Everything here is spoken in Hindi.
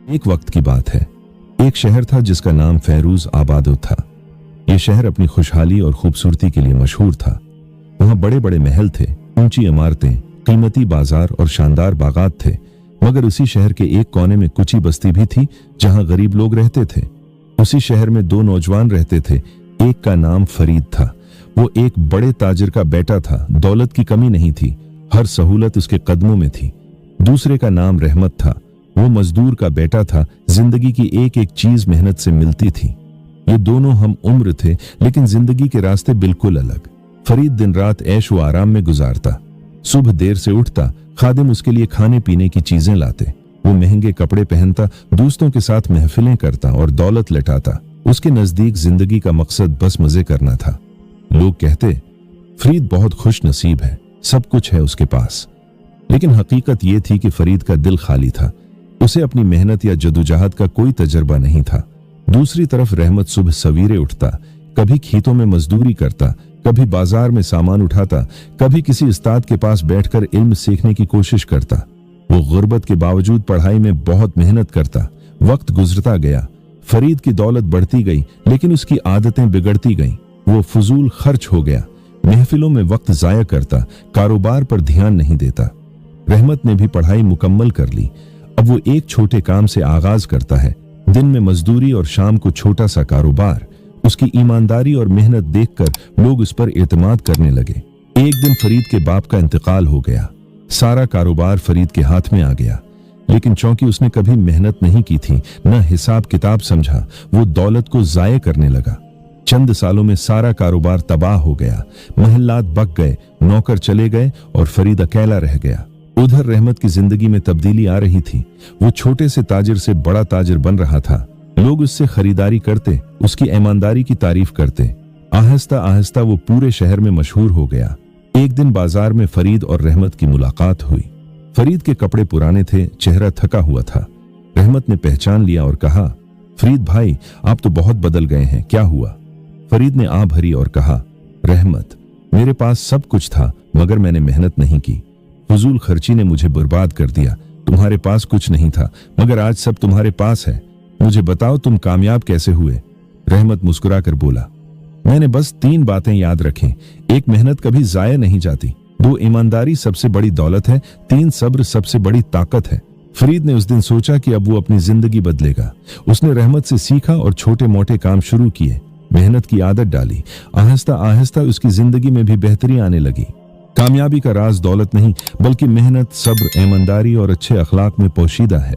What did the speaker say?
एक वक्त की बात है। एक शहर था जिसका नाम फैरूज आबाद था। यह शहर अपनी खुशहाली और खूबसूरती के लिए मशहूर था। वहां बड़े बड़े महल थे, ऊंची इमारतें, कीमती बाजार और शानदार बागात थे। मगर उसी शहर के एक कोने में कुची बस्ती भी थी जहां गरीब लोग रहते थे। उसी शहर में दो नौजवान रहते थे। एक का नाम फरीद था। वो एक बड़े ताजिर का बेटा था। दौलत की कमी नहीं थी, हर सहूलत उसके कदमों में थी। दूसरे का नाम रहमत था। वो मजदूर का बेटा था। जिंदगी की एक एक चीज मेहनत से मिलती थी। ये दोनों हम उम्र थे, लेकिन जिंदगी के रास्ते बिल्कुल अलग। फरीद दिन रात ऐश व आराम में गुजारता। सुबह देर से उठता, खादिम उसके लिए खाने पीने की चीजें लाते। वो महंगे कपड़े पहनता, दोस्तों के साथ महफिलें करता और दौलत लटाता। उसके नजदीक जिंदगी का मकसद बस मजे करना था। लोग कहते, फरीद बहुत खुश नसीब है, सब कुछ है उसके पास। लेकिन हकीकत ये थी कि फरीद का दिल खाली था। उसे अपनी मेहनत या जदोजहद का कोई तजर्बा नहीं था। दूसरी तरफ रहमत सुबह सवेरे उठता, कभी खेतों में मजदूरी करता, कभी बाजार में सामान उठाता, कभी किसी उस्ताद के पास बैठकर इल्म सीखने की कोशिश करता। वो गुर्बत के बावजूद पढ़ाई में बहुत मेहनत करता। वक्त गुजरता गया, फरीद की दौलत बढ़ती गई, लेकिन उसकी आदतें बिगड़ती गईं। वो फजूल खर्च हो गया, महफिलों में वक्त जाया करता, कारोबार पर ध्यान नहीं देता। रहमत ने भी पढ़ाई मुकम्मल कर ली। अब वो एक छोटे काम से आगाज करता है, दिन में मजदूरी और शाम को छोटा सा कारोबार। उसकी ईमानदारी और मेहनत देखकर लोग उस पर एतमाद करने लगे। एक दिन फरीद के बाप का इंतकाल हो गया। सारा कारोबार फरीद के हाथ में आ गया, लेकिन चूंकि उसने कभी मेहनत नहीं की थी, न हिसाब किताब समझा, वो दौलत को जाये करने लगा। चंद सालों में सारा कारोबार तबाह हो गया। महल्लात बक गए, नौकर चले गए और फरीद अकेला रह गया। उधर रहमत की जिंदगी में तब्दीली आ रही थी। वो छोटे से ताजिर से बड़ा ताजिर बन रहा था। लोग उससे खरीदारी करते, उसकी ईमानदारी की तारीफ करते। आहिस्ता आहिस्ता वो पूरे शहर में मशहूर हो गया। एक दिन बाजार में फरीद और रहमत की मुलाकात हुई। फरीद के कपड़े पुराने थे, चेहरा थका हुआ था। रहमत ने पहचान लिया और कहा, फरीद भाई, आप तो बहुत बदल गए हैं, क्या हुआ? फरीद ने आह भरी और कहा, रहमत, मेरे पास सब कुछ था, मगर मैंने मेहनत नहीं की। फजूल खर्ची ने मुझे बर्बाद कर दिया। तुम्हारे पास कुछ नहीं था, मगर आज सब तुम्हारे पास है। मुझे बताओ, तुम कामयाब कैसे हुए? रहमत मुस्कुराकर बोला, मैंने बस 3 बातें याद रखें। 1, मेहनत कभी जाया नहीं जाती। 2, ईमानदारी सबसे बड़ी दौलत है। 3, सब्र सबसे बड़ी ताकत है। फरीद ने उस दिन सोचा कि अब वो अपनी जिंदगी बदलेगा। उसने रहमत से सीखा और छोटे मोटे काम शुरू किए। मेहनत की आदत डाली। आहिस्ता आहिस्ता उसकी जिंदगी में भी बेहतरी आने लगी। कामयाबी का राज दौलत नहीं, बल्कि मेहनत, सब्र, ईमानदारी और अच्छे अखलाक में पोशीदा है।